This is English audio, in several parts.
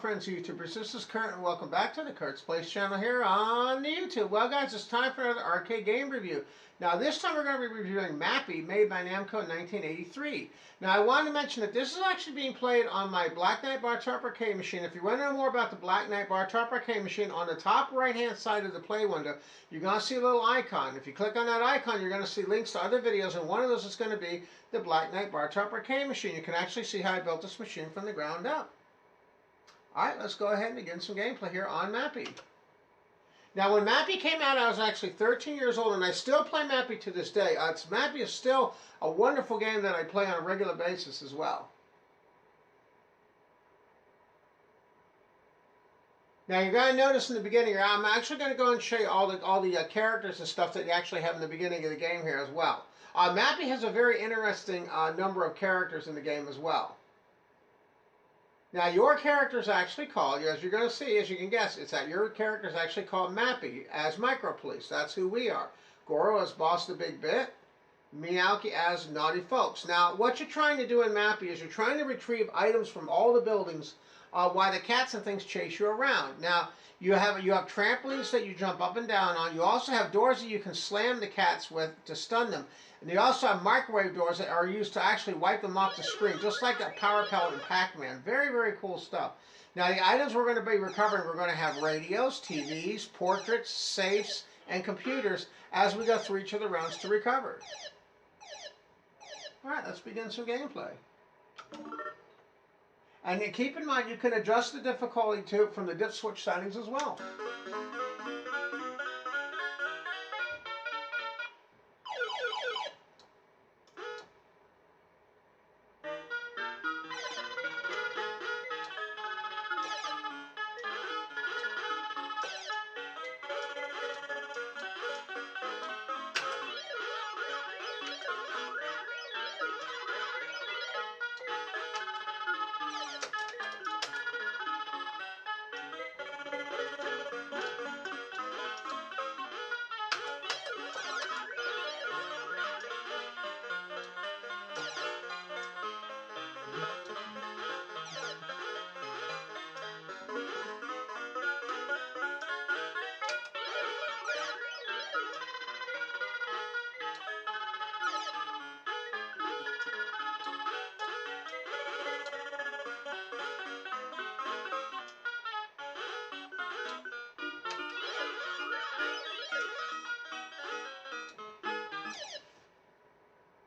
friends YouTubers, this is Kurt and welcome back to the Kurt's Place channel here on the YouTube. Well guys, it's time for another arcade game review. Now this time we're going to be reviewing Mappy, made by Namco in 1983. Now I want to mention that this is actually being played on my Black Knight Bar Top arcade machine. If you want to know more about the Black Knight Bar Top arcade machine, on the top right hand side of the play window, you're going to see a little icon. If you click on that icon, you're going to see links to other videos, and one of those is going to be the Black Knight Bar Top arcade machine. You can actually see how I built this machine from the ground up. Alright, let's go ahead and begin some gameplay here on Mappy. Now, when Mappy came out, I was actually 13 years old, and I still play Mappy to this day. Mappy is still a wonderful game that I play on a regular basis as well. Now, you're going to notice in the beginning here, I'm actually going to go and show you all the characters and stuff that you actually have in the beginning of the game here as well. Mappy has a very interesting number of characters in the game as well. Now, your character is actually called, as you're going to see, as you can guess, it's that your character is actually called Mappy as Micro Police. That's who we are. Goro as Boss the Big Bit. Miyauki as Naughty Folks. Now, what you're trying to do in Mappy is you're trying to retrieve items from all the buildings while the cats and things chase you around. Now, you have trampolines that you jump up and down on. You also have doors that you can slam the cats with to stun them. And you also have microwave doors that are used to actually wipe them off the screen, just like that Power Pellet in Pac-Man. Very, very cool stuff. Now, the items we're going to be recovering, we're going to have radios, TVs, portraits, safes, and computers as we go through each of the rounds to recover. Alright, let's begin some gameplay. And keep in mind, you can adjust the difficulty to from the dip switch settings as well.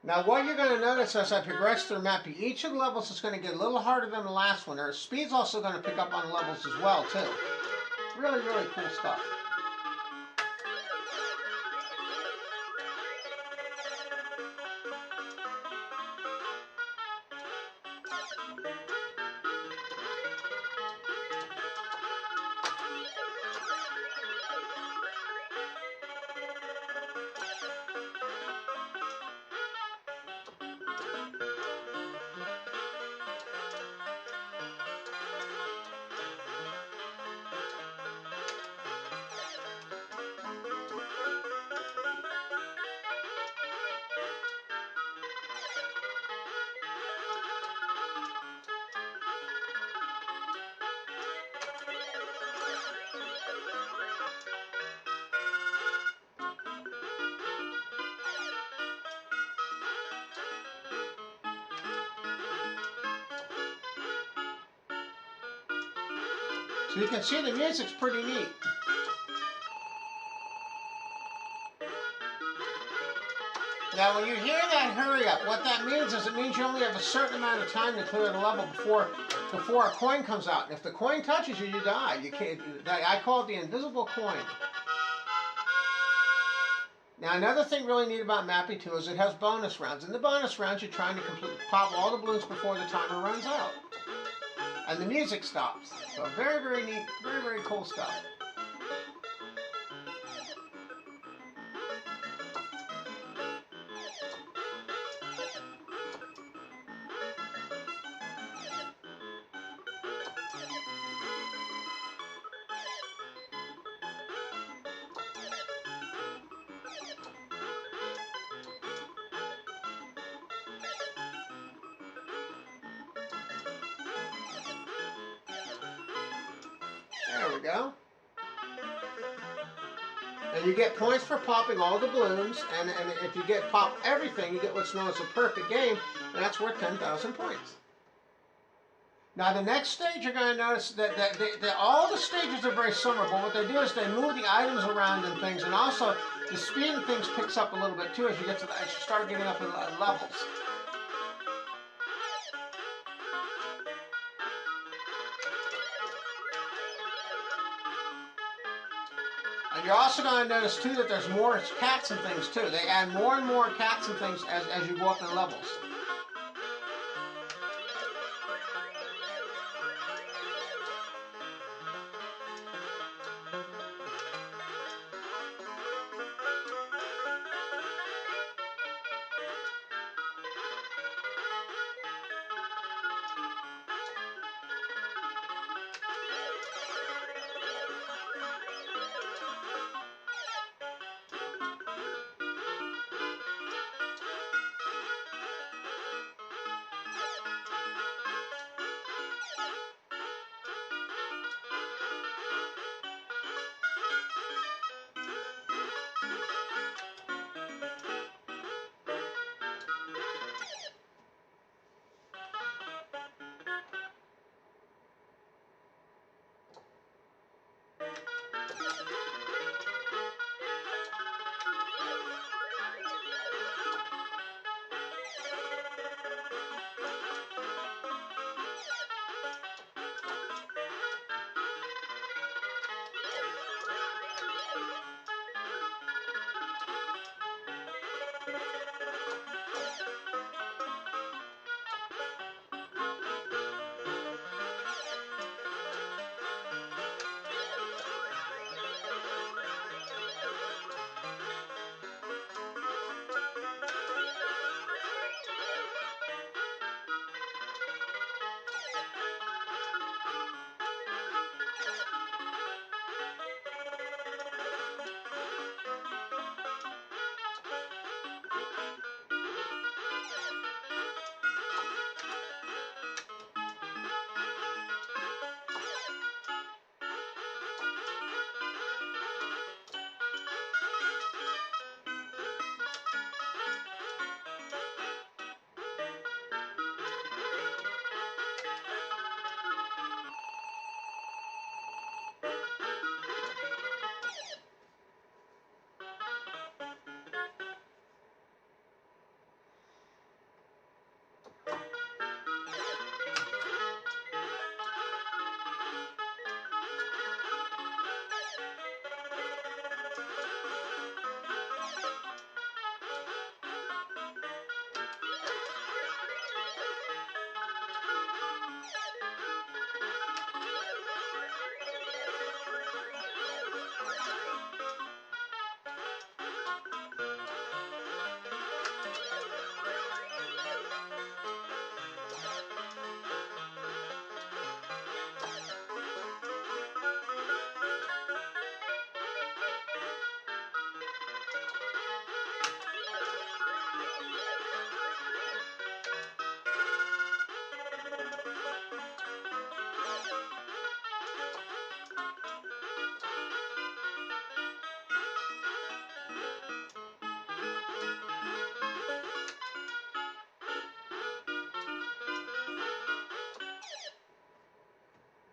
Now, what you're going to notice as I progress through Mappy, each of the levels is going to get a little harder than the last one. Their speed's also going to pick up on the levels as well, too. Really, really cool stuff. So you can see the music's pretty neat. Now when you hear that hurry up, what that means is it means you only have a certain amount of time to clear the level before a coin comes out. And if the coin touches you, you die. You can't. I call it the invisible coin. Now another thing really neat about Mappy 2 is it has bonus rounds. In the bonus rounds, you're trying to pop all the balloons before the timer runs out. And the music stops. So very, very neat, very, very cool stuff. go. And you get points for popping all the balloons, and if you get pop everything, you get what's known as a perfect game, and that's worth 10,000 points. Now the next stage, you're going to notice that all the stages are very similar, but what they do is they move the items around and things, and also the speed of things picks up a little bit too as you get to as you start getting up in levels. And you're also going to notice too that there's more cats and things too. They add more and more cats and things as you go up in levels.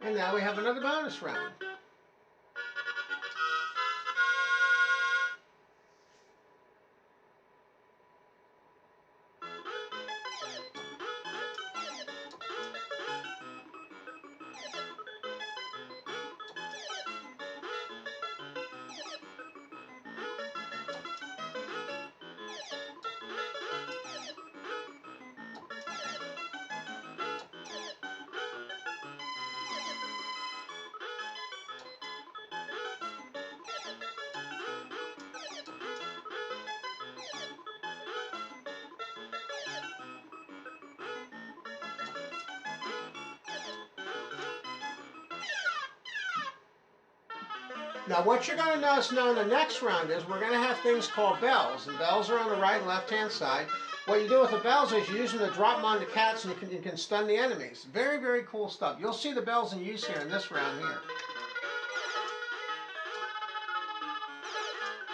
And now we have another bonus round. Now what you're going to notice now in the next round is we're going to have things called bells. And bells are on the right and left hand side. What you do with the bells is you use them to drop them on the cats and you can stun the enemies. Very, very cool stuff. You'll see the bells in use here in this round here.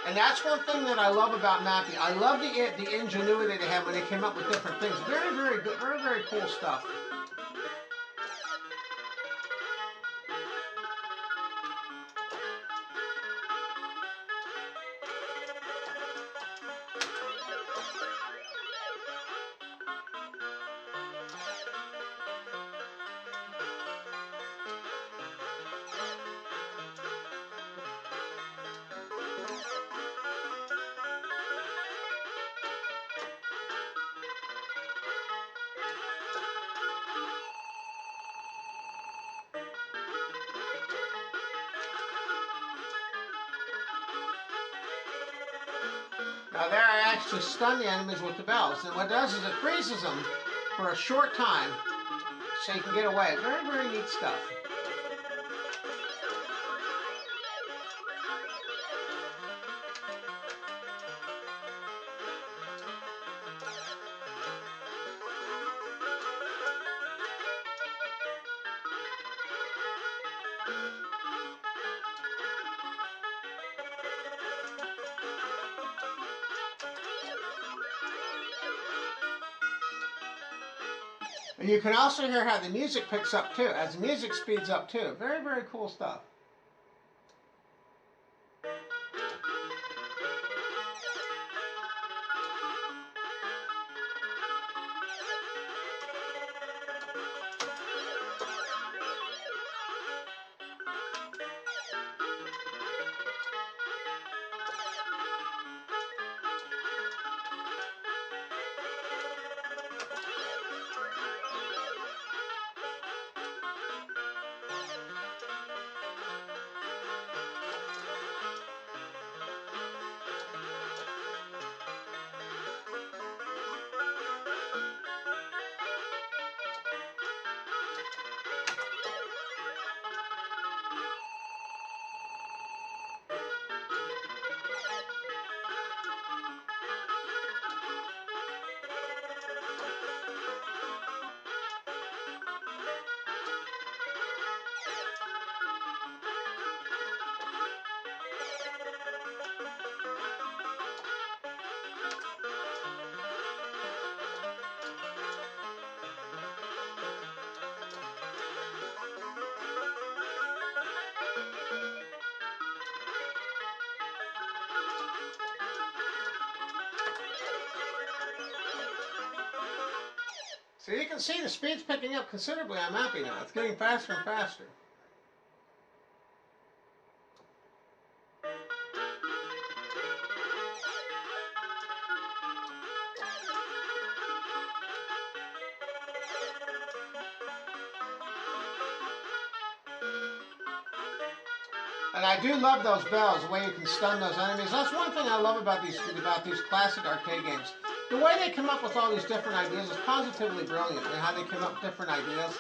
And that's one thing that I love about Mappy. I love the ingenuity they had when they came up with different things. Very, very good, very, very cool stuff. Now there I actually stun the enemies with the bells. And what it does is it freezes them for a short time so you can get away. Very, very neat stuff. And you can also hear how the music picks up too, as the music speeds up too. Very, very cool stuff. So you can see the speed's picking up considerably on Mappy now. It's getting faster and faster. And I do love those bells, the way you can stun those enemies. That's one thing I love about these classic arcade games. The way they come up with all these different ideas is positively brilliant. And how they come up with different ideas.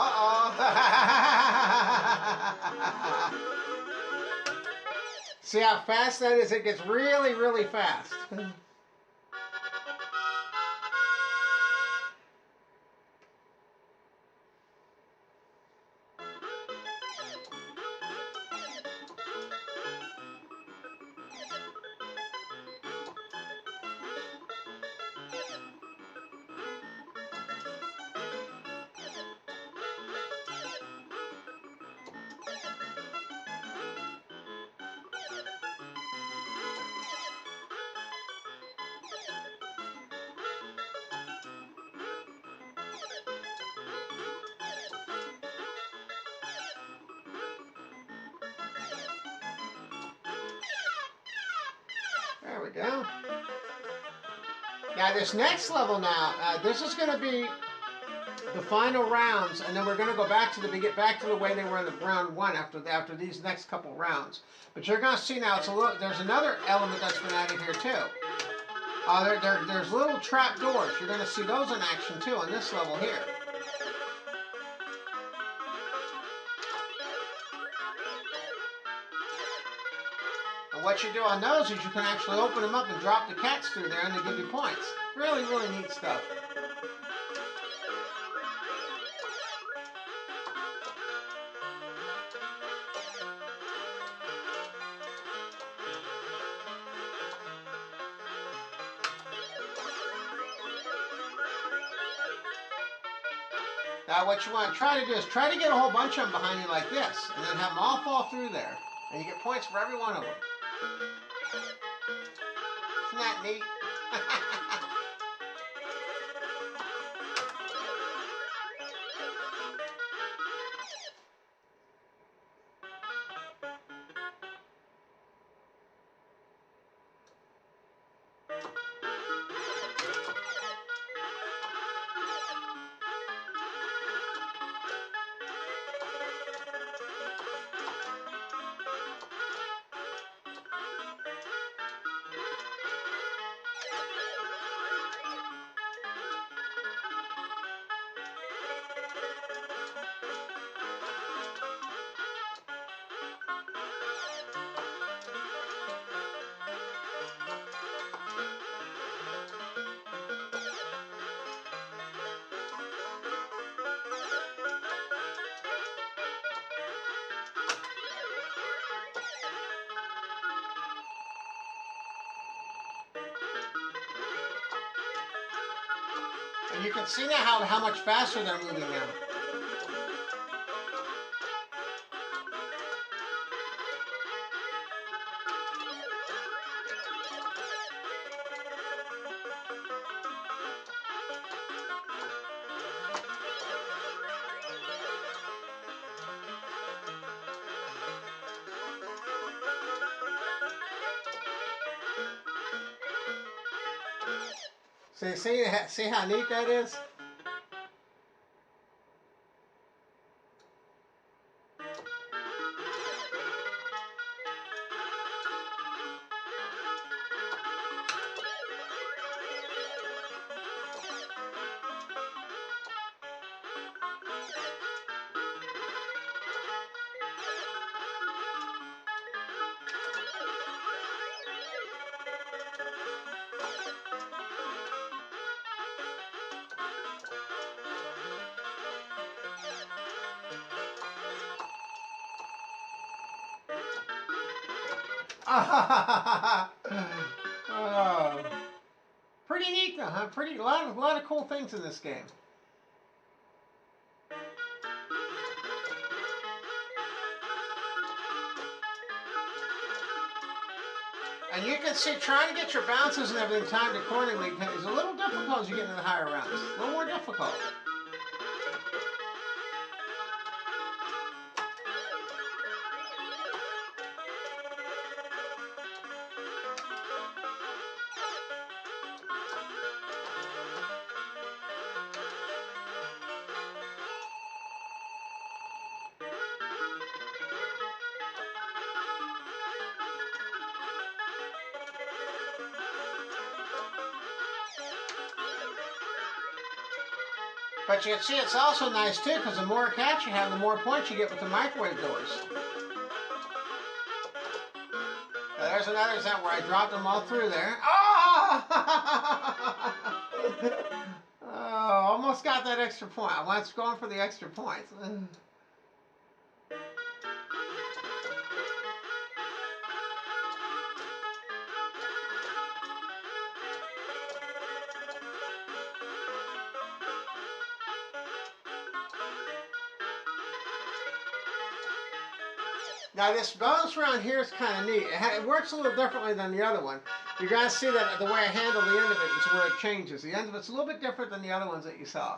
Uh-oh. See how fast that is? It gets really, really fast. Yeah. Now this next level now, this is going to be the final rounds, and then we're going to go back to the way they were in the round one after these next couple rounds. But you're going to see now there's another element that's been added here too. There's little trap doors. You're going to see those in action too on this level here. And what you do on those is you can actually open them up and drop the cats through there, and they give you points. Really, really neat stuff. Now what you want to try to do is try to get a whole bunch of them behind you like this, and then have them all fall through there, and you get points for every one of them. Isn't that neat? And you can see now how much faster they're moving now. See how neat that is? Oh, pretty neat though, huh? A lot of cool things in this game. And you can see trying to get your bounces and everything timed accordingly is a little difficult as you get into the higher rounds. A little more difficult. But you can see it's also nice too, because the more cats you have, the more points you get with the microwave doors. There's another example where I dropped them all through there. Oh! Oh, almost got that extra point. I was going for the extra points. Now this bonus round here is kind of neat. It works a little differently than the other one. You're going to see that the way I handle the end of it is where it changes. The end of it's a little bit different than the other ones that you saw.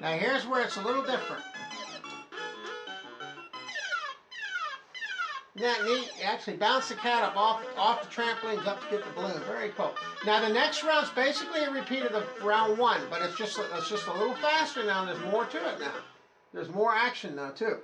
Now here's where it's a little different. Isn't that neat? You actually bounce the cat up off the trampolines up to get the balloon. Very cool. Now the next round's basically a repeat of the round one, but it's just a little faster now, and there's more to it now. There's more action now too.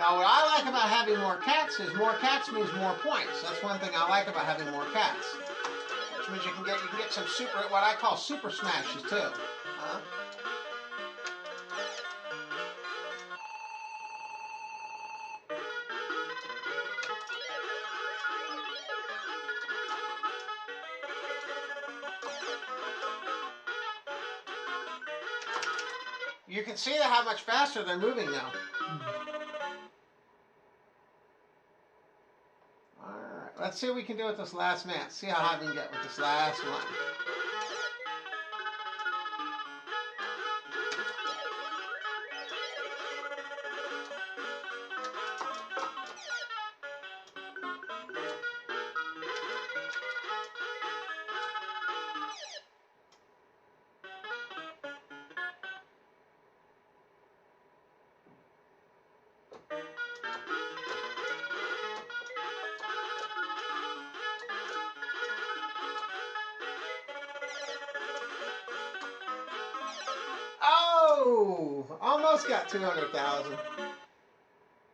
Now what I like about having more cats is more cats means more points. That's one thing I like about having more cats. Which means you can get some super, what I call super smashes too. Huh? You can see how much faster they're moving now. Alright, let's see what we can do with this last match. See how high we can get with this last one. Oh, almost got 200,000.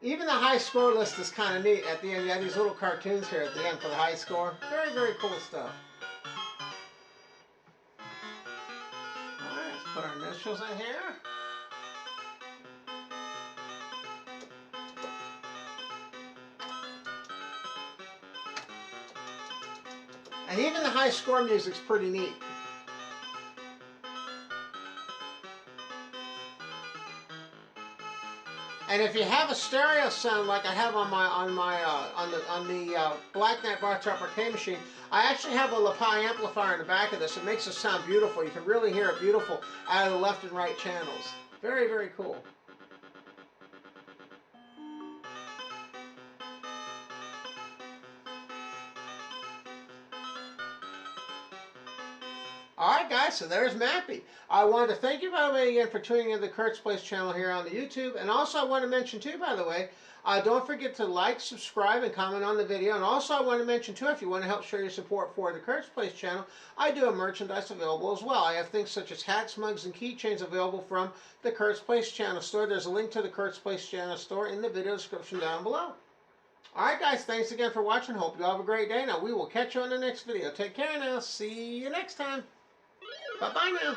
Even the high score list is kind of neat at the end. You have these little cartoons here at the end for the high score. Very, very cool stuff. Alright, let's put our initials in here. And even the high score music's pretty neat. And if you have a stereo sound like I have on the Black Knight Bar Top Arcade machine, I actually have a Mappy amplifier in the back of this. It makes it sound beautiful. You can really hear it beautiful out of the left and right channels. Very, very cool. Alright guys, so there's Mappy. I wanted to thank you, by the way, again for tuning in to the Kurt's Place channel here on the YouTube. And also I want to mention too, by the way, don't forget to like, subscribe, and comment on the video. And also I want to mention too, if you want to help show your support for the Kurt's Place channel, I do have merchandise available as well. I have things such as hats, mugs, and keychains available from the Kurt's Place channel store. There's a link to the Kurt's Place channel store in the video description down below. Alright guys, thanks again for watching. Hope you all have a great day. Now we will catch you on the next video. Take care now. See you next time. Bye-bye now.